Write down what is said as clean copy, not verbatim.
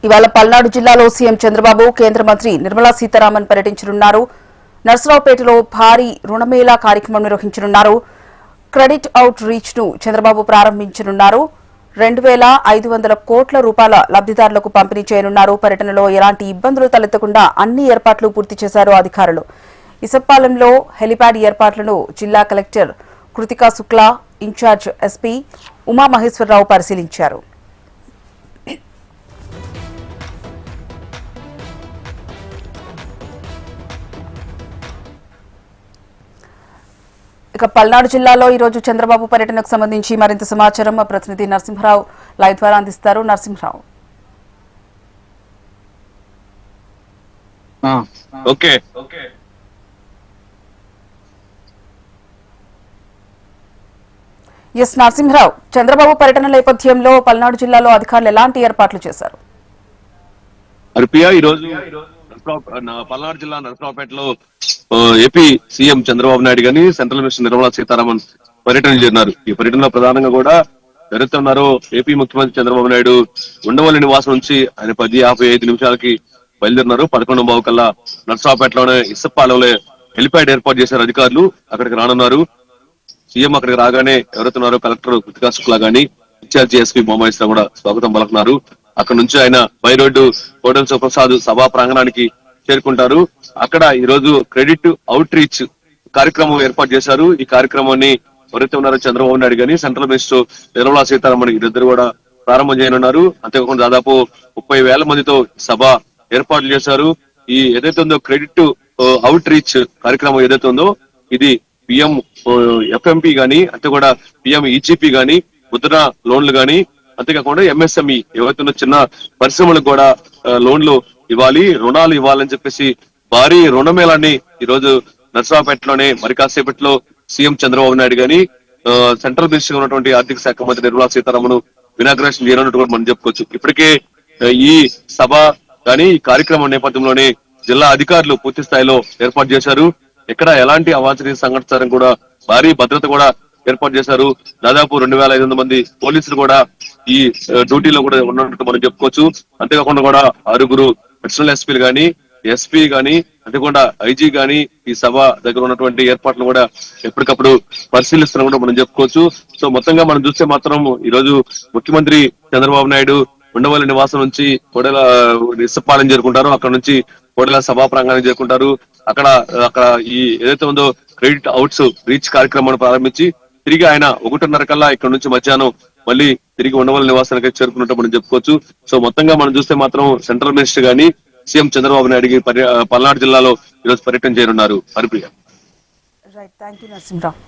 ఇవాళ పల్నాడు జిల్లాలో సీఎం చంద్రబాబు కేంద్ర మంత్రి నిర్మలా సీతారామన్ పర్యటించనున్నారు. నర్సరావుపేటలో భారీ రుణమేళా కార్యక్రమం నిర్వహించనున్నారు. క్రెడిట్ అవుట్ రీచ్ ను చంద్రబాబు ప్రారంభించనున్నారు. 2,500 కోట్ల రూపాయల లబ్దిదారులకు పంపిణీ చేయనున్నారు. పర్యటనలో ఎలాంటి ఇబ్బందులు తలెత్తకుండా అన్ని ఏర్పాట్లు పూర్తి చేశారు అధికారులు. ఇసప్పాలెంలో హెలిప్యాడ్ ఏర్పాట్లను జిల్లా collector Kritika Shukla, incharge SP Umamaheswararao పరిశీలించారు. ఇక పల్నాడు జిల్లాలో ఈ రోజు చంద్రబాబు పర్యటనకు సంబంధించి మరింత సమాచారం మా ప్రతినిధి నరసింహరావు లైవ్ ద్వారా అందిస్తారు. నరసింహరావు. ఎస్ నరసింహరావు, చంద్రబాబు పర్యటన నేపథ్యంలో పల్నాడు జిల్లాలో అధికారులు ఎలాంటి ఏర్పాట్లు చేశారు? పల్నాడు జిల్లా నరసరావుపేటలో ఏపీ సీఎం చంద్రబాబు నాయుడు గాని సెంట్రల్ మినిస్టర్ నిర్మలా సీతారామన్ పర్యటన చేరినారు. ఈ పర్యటనలో ప్రధానంగా కూడా జరుగుతున్నారు. ఏపీ ముఖ్యమంత్రి చంద్రబాబు నాయుడు ఉండవల్లి నివాసం నుంచి ఆయన 10:55 నిమిషాలకి బయలుదేరినారు. 11:15 కల్లా నరసరావుపేటలోనే ఇసప్పాలెంలో హెలిప్యాడ్ ఏర్పాటు చేశారు అధికారులు. అక్కడికి రానున్నారు. సీఎం అక్కడికి రాగానే ఎవరైతున్నారో కలెక్టర్ కృతికా శుక్లా గాని, ఇన్ఛార్జి ఎస్పీ బొమ్మాయిస్తా కూడా స్వాగతం పలుకున్నారు. అక్కడ నుంచి ఆయన బై రోడ్డు కోడెల శివప్రసాద్ సభా ప్రాంగణానికి చేరుకుంటారు. అక్కడ ఈ రోజు క్రెడిట్ అవుట్ రీచ్ కార్యక్రమం ఏర్పాటు చేశారు. ఈ కార్యక్రమాన్ని ఎవరైతే ఉన్నారో చంద్రబాబు నాయుడు గాని సెంట్రల్ మినిస్టర్ నిర్మలా సీతారామన్ ఇద్దరు కూడా ప్రారంభం చేయనున్నారు. అంతేకాకుండా దాదాపు 30,000 మందితో సభ ఏర్పాట్లు చేశారు. ఈ ఏదైతే ఉందో క్రెడిట్ అవుట్ రీచ్ కార్యక్రమం ఏదైతే ఉందో ఇది పిఎం ఎఫ్ఎంపీ గాని, అంతే కూడా పిఎం ఈజీపీ గాని, ముద్ర లోన్లు గాని, అంతేకాకుండా ఎంఎస్ఎంఈ ఏవైతే చిన్న పరిశ్రమలకు కూడా లోన్లు ఇవ్వాలి, రుణాలు ఇవ్వాలని చెప్పేసి భారీ రుణమేళాన్ని ఈ రోజు నర్సరావుపేటలోనే మరి కాసేపట్లో సీఎం చంద్రబాబు నాయుడు గాని సెంట్రల్ మినిస్టర్ ఉన్నటువంటి ఆర్థిక శాఖ మంత్రి నిర్మలా సీతారామన్ ఇనాగ్రేషన్ చేయనున్నట్టు కూడా మనం చెప్పుకోవచ్చు. ఇప్పటికే ఈ సభ కానీ ఈ కార్యక్రమం నేపథ్యంలోనే జిల్లా అధికారులు పూర్తి స్థాయిలో ఏర్పాటు చేశారు. ఎక్కడ ఎలాంటి అవాంఛనీయ సంఘటన కూడా భారీ భద్రత కూడా ఏర్పాటు చేశారు. దాదాపు 2,500 మంది పోలీసులు కూడా ఈ డ్యూటీలో కూడా ఉన్నట్టు మనం చెప్పుకోవచ్చు. అంతేకాకుండా కూడా 6 అడిషనల్ ఎస్పీలు గాని, ఎస్పీ గాని, అంతేకాకుండా ఐజీ గాని ఈ సభ దగ్గర ఉన్నటువంటి ఏర్పాట్లు కూడా ఎప్పటికప్పుడు పరిశీలిస్తున్నా కూడా మనం చెప్పుకోవచ్చు. సో మొత్తంగా మనం చూస్తే మాత్రం ఈ రోజు ముఖ్యమంత్రి చంద్రబాబు నాయుడు ఉండవల్లి నివాసం నుంచి కోడెల ఇసప్పాలెం చేరుకుంటారు. అక్కడ నుంచి కోడెల సభా ప్రాంగణానికి చేరుకుంటారు. అక్కడ ఈ ఏదైతే ఉందో క్రెడిట్ అవుట్స్ రీచ్ కార్యక్రమాన్ని ప్రారంభించి తిరిగి ఆయన 1:30 కల్లా ఇక్కడ నుంచి మధ్యాహ్నం మళ్ళీ తిరిగి ఉండవల్లి నివాసానికి చేరుకున్నట్టు మనం చెప్పుకోవచ్చు. సో మొత్తంగా మనం చూస్తే మాత్రం సెంట్రల్ మినిస్టర్ గాని సీఎం చంద్రబాబు నాయుడు పల్నాడు జిల్లాలో ఈరోజు పర్యటన చేయనున్నారు. హరిప్రియ. Right, thank you Narasimharao.